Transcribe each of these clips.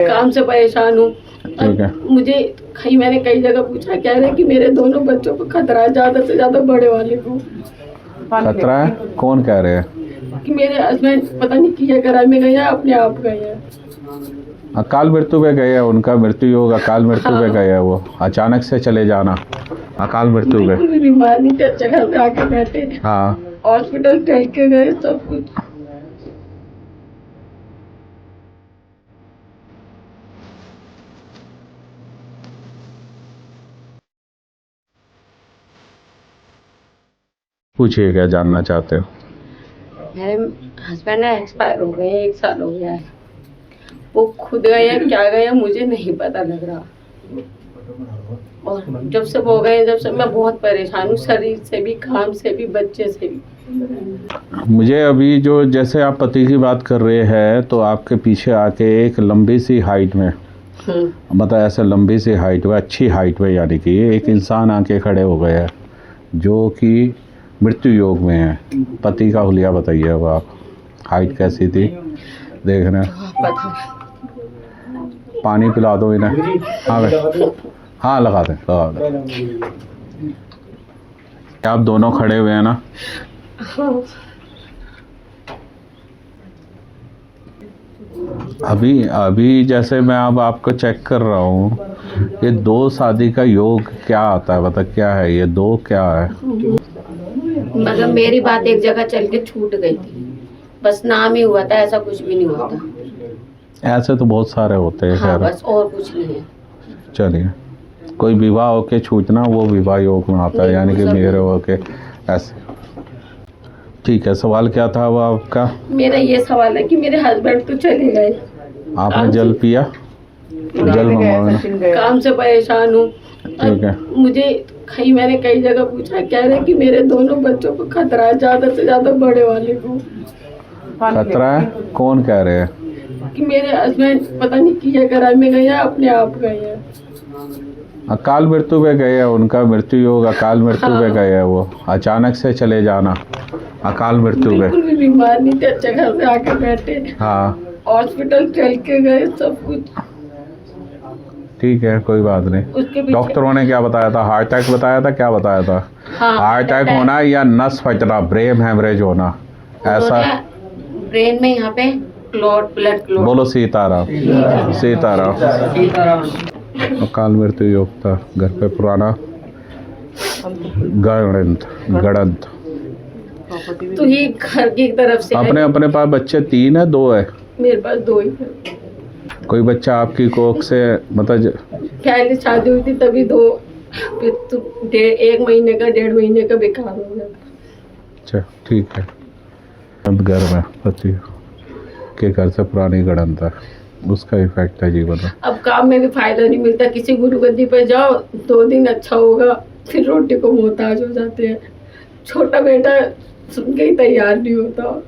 काम से परेशान हूँ। ठीक है। मुझे मैंने कई जगह पूछा, कह रहे कि मेरे दोनों बच्चों को खतरा है, ज्यादा से ज्यादा बड़े वाले को खतरा है। कौन कह रहे हैं? कि मेरे हस्बैंड पता नहीं किया करार में गए हैं, अपने आप गए हैं। अकाल मृत्यु पे गए हैं, उनका मृत्यु योग अकाल मृत्यु पे गए हैं। वो अचानक से चले जाना अकाल मृत्यु पे। बिल्कुल भी बीमार नहीं थे, अच्छे घर पे आके बैठे। हाँ, हॉस्पिटल चल के गए सब कुछ। पूछिए क्या जानना चाहते हो? मेरे हस्बैंड एक्सपायर हो गए, 1 साल हो गया है। वो खुद गए हैं, क्या गए हैं मुझे नहीं पता लग रहा। और जब से वो गए, जब से मैं बहुत परेशान हूँ, शरीर से भी, काम से भी, बच्चे से भी। मुझे अभी जो जैसे आप पति की बात कर रहे हैं, तो आपके पीछे आके एक लंबी सी हाइट में, मतलब ऐसे लंबी सी हाइट में, अच्छी हाइट में, यानी कि एक इंसान आके खड़े हो गए हैं जो कि मृत्यु योग में है। पति का हुलिया बताइए अब आप। हाइट कैसी थी देख रहे हैं? पानी पिला दो इन्हें। हाँ भाई, हाँ लगा दें। आप दोनों खड़े हुए हैं ना? अभी जैसे मैं अब आपको चेक कर रहा हूँ, ये 2 शादी का योग क्या आता है? बता क्या है ये 2 क्या है? मतलब मेरी बात एक जगह चल के छूट गई थी, बस नाम ही हुआ था, ऐसा कुछ भी नहीं हुआ था। ऐसे तो बहुत सारे होते हैं। हाँ, खैर बस और कुछ नहीं है। चलिए, कोई विवाह होके छूटना वो विवाह योग में आता है, यानी कि मेरे होके ऐसे। ठीक है, सवाल क्या था वो आपका? मेरा ये सवाल है कि मेरे हस्बैंड तो चले गए। आपने जल पिया? जल मंगवाना। काम से परेशान हूँ। ठीक है। मुझे मैंने कई जगह पूछा, कह रहे कि मेरे दोनों बच्चों को खतरा है, ज्यादा से ज्यादा बड़े वाले को खतरा है। कौन कह रहे हैं? कि मेरे हस्बैंड पता नहीं किया करार में गए हैं, अपने आप गए हैं। अकाल मृत्यु पे गए हैं, उनका मृत्यु योग अकाल मृत्यु पे गए हैं। वो अचानक से चले जाना अकाल मृत्यु पे। बिल्कुल भी बीमार नहीं थे, अच्छे घर पे आके बैठे। हाँ, हॉस्पिटल चल के गए सब कुछ। ठीक है, कोई बात नहीं। डॉक्टरों ने क्या बताया था? हार्ट अटैक बताया था? क्या बताया था? हार्ट अटैक होना या नस फटना, ब्रेन हेमरेज होना, ऐसा? ब्रेन में यहाँ पे क्लॉट, ब्लड क्लॉट। बोलो सीताराम। सीताराम। अकाल मृत्यु योग था घर पे पुराना गणंत। तो ये घर की तरफ से अपने पास बच्चे 3 है 2 है? मेरे पास 2 ही है। कोई बच्चा आपकी कोख से, मतलब पहले शादी हुई थी तभी 2, फिर तो 1 महीने का 1.5 महीने का बेकार हो गया। अच्छा, ठीक है। अब घर में पति के घर से पुरानी गणंत है, उसका इफेक्ट है जीवन में। अब काम में भी फायदा नहीं मिलता, किसी गुरु गद्दी पर जाओ 2 दिन अच्छा होगा, फिर रोटी को मोहताज हो जाते हैं। छोटा बेटा सुन के ही तैयार नहीं होता।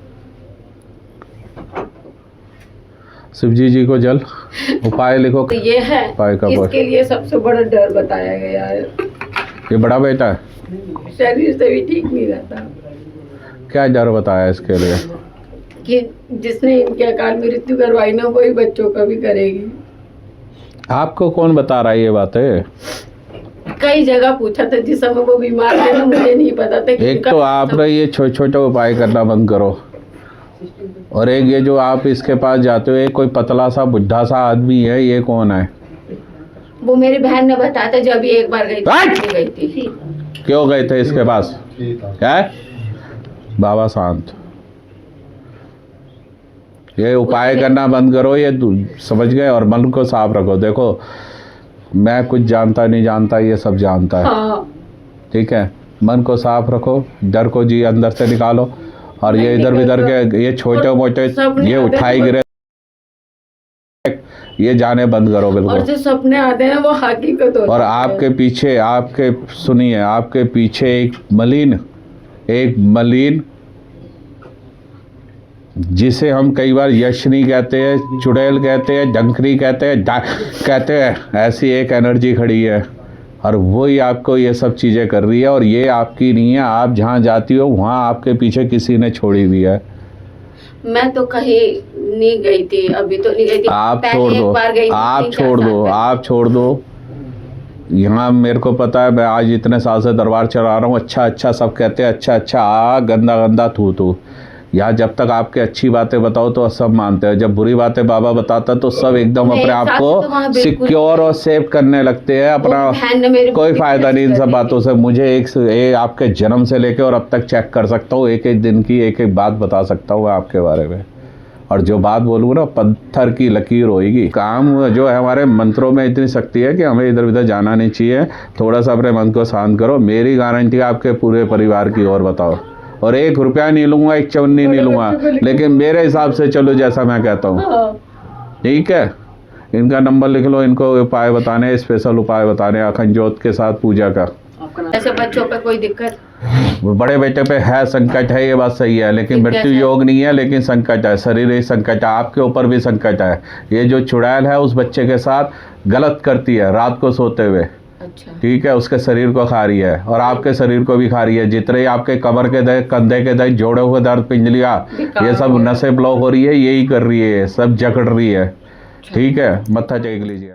शिवजी जी को जल उपाय लिखो। तो ये है उपाय का इसके लिए सबसे बड़ा डर बताया गया है। ये बड़ा बेटा है, शरीर से भी ठीक नहीं रहता। क्या डर बताया इसके लिए? कि जिसने इनके अकाल मृत्यु करवाई ना, वही बच्चों का भी करेगी। आपको कौन बता रहा है ये बातें? कई जगह पूछा था, जिस समय वो बीमार थे ना, मुझे नहीं पता था कि एक तो आप ना ये छोटे छोटे उपाय करना बंद करो, और एक ये जो आप इसके पास जाते हो, एक कोई पतला सा बुढ़ा सा आदमी है, ये कौन है? वो मेरी बहन ने बताया था, जब एक बार गई थी। क्यों गए थे इसके पास? क्या है? बाबा शांत। ये उपाय करना बंद करो, ये समझ गए, और मन को साफ रखो। देखो, मैं कुछ जानता नहीं जानता, ये सब जानता है। हाँ। ठीक है, मन को साफ रखो, डर को जी अंदर से निकालो, और ये इधर उधर के ये छोटे मोटे ये उठाई गिरे, ये जाने बंद करो बिल्कुल। और जो सपने आते हैं वो हकीकत होती है। और आपके पीछे, सुनिए, आपके पीछे एक मलिन जिसे हम कई बार यशनी कहते हैं, चुड़ैल कहते हैं, डंकरी कहते हैं, ऐसी एक एनर्जी खड़ी है, और वही आपको ये सब चीज़ें कर रही है, और ये आपकी नहीं है। आप जहाँ जाती हो वहाँ आपके पीछे किसी ने छोड़ी हुई है। मैं तो कहीं नहीं गई थी, अभी तो नहीं गई थी। आप पहले छोड़ एक दो, बार गई थी, आप 3-4 छोड़ साल दो, पहले। आप छोड़ दो। यहाँ मेरे को पता है, मैं आज इतने साल से दरबार चला रहा हूँ, अच्छा अच्छा सब कहते हैं, अच्छा अच्छा, गंदा गंदा थू थू। यहाँ जब तक आपके अच्छी बातें बताओ तो सब मानते हैं, जब बुरी बातें बाबा बताता तो सब एकदम नहीं, अपने आप सास तो वहाँ को बिल्कुल सिक्योर और सेफ करने लगते हैं अपना। वो बहन ने मेरी कोई पूरी फायदा ट्रस्ट नहीं इन कर सब दी बातों थी। से। मुझे आपके जन्म से लेके और अब तक चेक कर सकता हूँ, एक एक दिन की एक एक बात बता सकता हूँ मैं आपके बारे में। और जो बात बोलूँ ना, पत्थर की लकीर होएगी। काम जो है, हमारे मंत्रों में इतनी शक्ति है कि हमें इधर उधर जाना नहीं चाहिए। थोड़ा सा अपने मन को शांत करो। मेरी गारंटी है आपके पूरे परिवार की। और बताओ, और 1 रुपया नहीं लूँगा, 1 चवन्नी नहीं लूँगा, लेकिन मेरे हिसाब से चलो जैसा मैं कहता हूँ, ठीक है। इनका नंबर लिख लो, इनको उपाय बताने, स्पेशल उपाय बताने अखंड ज्योत के साथ पूजा का। ऐसे बच्चों पे कोई दिक्कत? बड़े बेटे पे है संकट है, ये बात सही है, लेकिन मृत्यु योग नहीं है, लेकिन संकट है, शरीर ही संकट है, आपके ऊपर भी संकट है। ये जो चुड़ैल है उस बच्चे के साथ गलत करती है रात को सोते हुए, अच्छा। ठीक है। उसके शरीर को खा रही है और आपके शरीर को भी खा रही है। जितने आपके कमर के दर्द, कंधे के दर्द, जोड़ों के दर्द, पिंजलियाँ, ये सब नसें ब्लॉक हो रही है, यही कर रही है, सब जकड़ रही है, ठीक है। मत्था टेक लीजिए।